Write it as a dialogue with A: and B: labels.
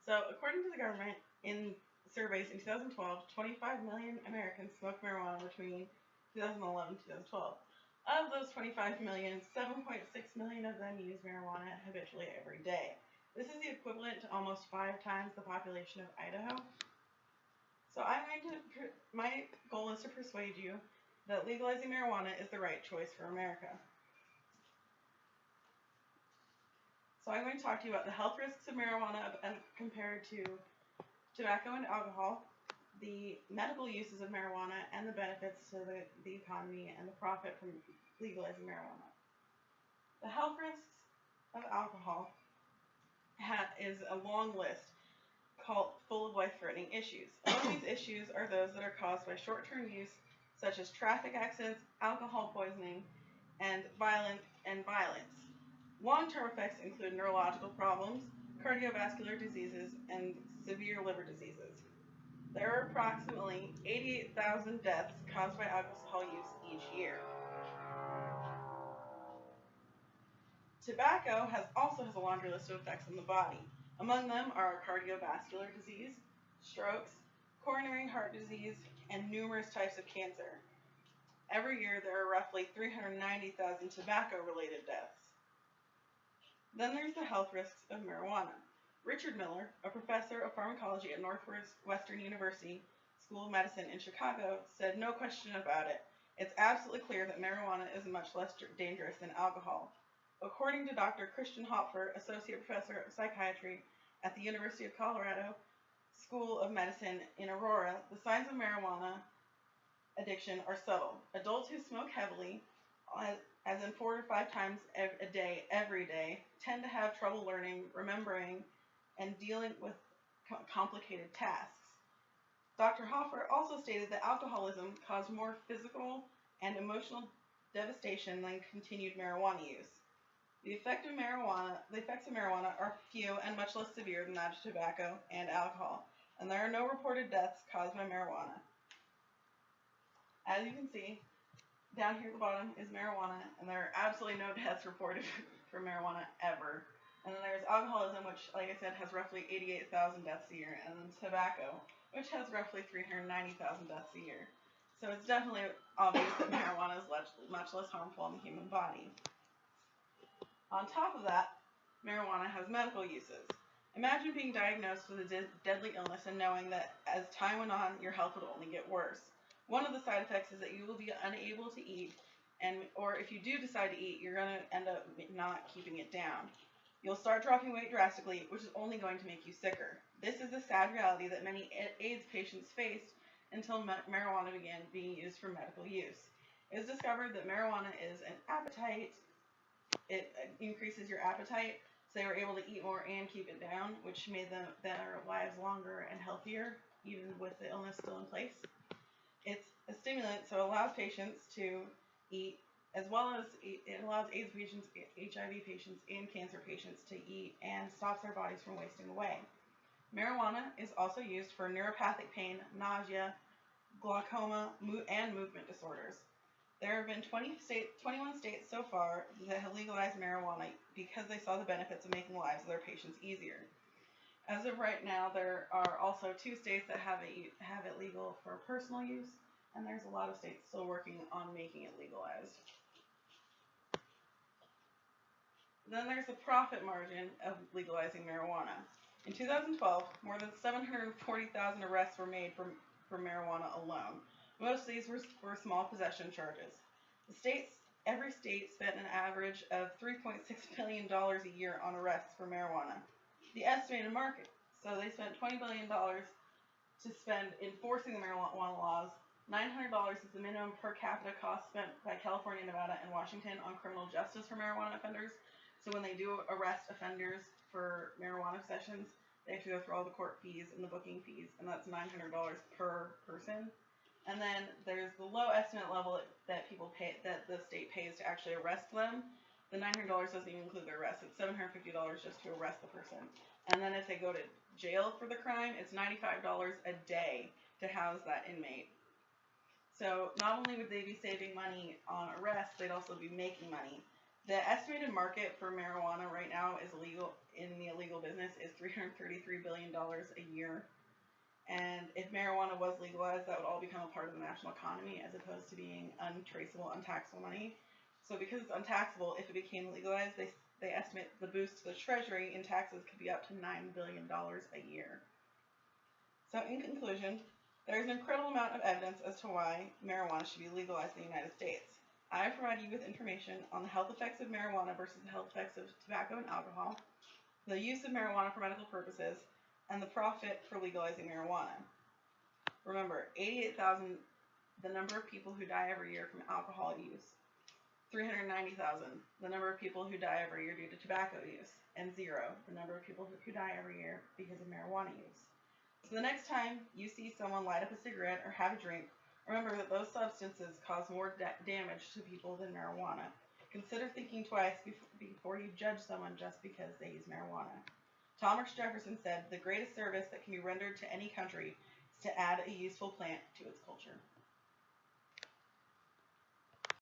A: So, according to the government, in surveys in 2012, 25 million Americans smoked marijuana between 2011 and 2012. Of those 25 million, 7.6 million of them use marijuana habitually every day. This is the equivalent to almost 5 times the population of Idaho. So my goal is to persuade you that legalizing marijuana is the right choice for America. So I'm going to talk to you about the health risks of marijuana compared to tobacco and alcohol, the medical uses of marijuana, and the benefits to the economy and the profit from legalizing marijuana. The health risks of alcohol is a long list full of life-threatening issues. Some of these issues are those that are caused by short-term use, such as traffic accidents, alcohol poisoning, and violence. Long-term effects include neurological problems, cardiovascular diseases, and severe liver diseases. There are approximately 88,000 deaths caused by alcohol use each year. Tobacco also has a laundry list of effects on the body. Among them are cardiovascular disease, strokes, coronary heart disease, and numerous types of cancer. Every year there are roughly 390,000 tobacco-related deaths. Then there's the health risks of marijuana. Richard Miller, a professor of pharmacology at Northwestern University School of Medicine in Chicago, said, "No question about it. It's absolutely clear that marijuana is much less dangerous than alcohol." According to Dr. Christian Hopfer, Associate Professor of Psychiatry at the University of Colorado School of Medicine in Aurora, the signs of marijuana addiction are subtle. Adults who smoke heavily, as in 4 to 5 times a day, every day, tend to have trouble learning, remembering, and dealing with complicated tasks. Dr. Hoffer also stated that alcoholism caused more physical and emotional devastation than continued marijuana use. The effects of marijuana are few and much less severe than that of tobacco and alcohol, and there are no reported deaths caused by marijuana. As you can see, down here at the bottom is marijuana, and there are absolutely no deaths reported for marijuana ever. And then there's alcoholism, which, like I said, has roughly 88,000 deaths a year, and then tobacco, which has roughly 390,000 deaths a year. So it's definitely obvious that marijuana is much less harmful on the human body. On top of that, marijuana has medical uses. Imagine being diagnosed with a deadly illness and knowing that as time went on, your health would only get worse. One of the side effects is that you will be unable to eat, or if you do decide to eat, you're going to end up not keeping it down. You'll start dropping weight drastically, which is only going to make you sicker. This is the sad reality that many AIDS patients faced until marijuana began being used for medical use. It was discovered that marijuana is an appetite. It increases your appetite, so they were able to eat more and keep it down, which made their lives longer and healthier, even with the illness still in place. It's a stimulant, so it allows patients to eat, as well as it allows AIDS patients, HIV patients, and cancer patients to eat, and stops their bodies from wasting away. Marijuana is also used for neuropathic pain, nausea, glaucoma, and movement disorders. There have been 21 states so far that have legalized marijuana because they saw the benefits of making the lives of their patients easier. As of right now, there are also 2 states that have it legal for personal use, and there's a lot of states still working on making it legalized. Then there's the profit margin of legalizing marijuana. In 2012, more than 740,000 arrests were made for marijuana alone. Most of these were small possession charges. Every state spent an average of $3.6 billion a year on arrests for marijuana. The estimated market, so they spent $20 billion to spend enforcing the marijuana laws. $900 is the minimum per capita cost spent by California, Nevada, and Washington on criminal justice for marijuana offenders. So when they do arrest offenders for marijuana possessions, they have to go through all the court fees and the booking fees, and that's $900 per person. And then there's the low estimate level that the state pays to actually arrest them. The $900 doesn't even include their arrest. It's $750 just to arrest the person. And then if they go to jail for the crime, it's $95 a day to house that inmate. So not only would they be saving money on arrest, they'd also be making money. The estimated market for marijuana right now is illegal in the illegal business is $333 billion a year. And if marijuana was legalized, that would all become a part of the national economy as opposed to being untraceable, untaxable money. So because it's untaxable, if it became legalized, they estimate the boost to the treasury in taxes could be up to $9 billion a year. So in conclusion, there is an incredible amount of evidence as to why marijuana should be legalized in the United States. I provide you with information on the health effects of marijuana versus the health effects of tobacco and alcohol, the use of marijuana for medical purposes, and the profit for legalizing marijuana. Remember, 88,000, the number of people who die every year from alcohol use. 390,000, the number of people who die every year due to tobacco use. And 0, the number of people who die every year because of marijuana use. So the next time you see someone light up a cigarette or have a drink, remember that those substances cause more damage to people than marijuana. Consider thinking twice before you judge someone just because they use marijuana. Thomas Jefferson said, "The greatest service that can be rendered to any country is to add a useful plant to its culture."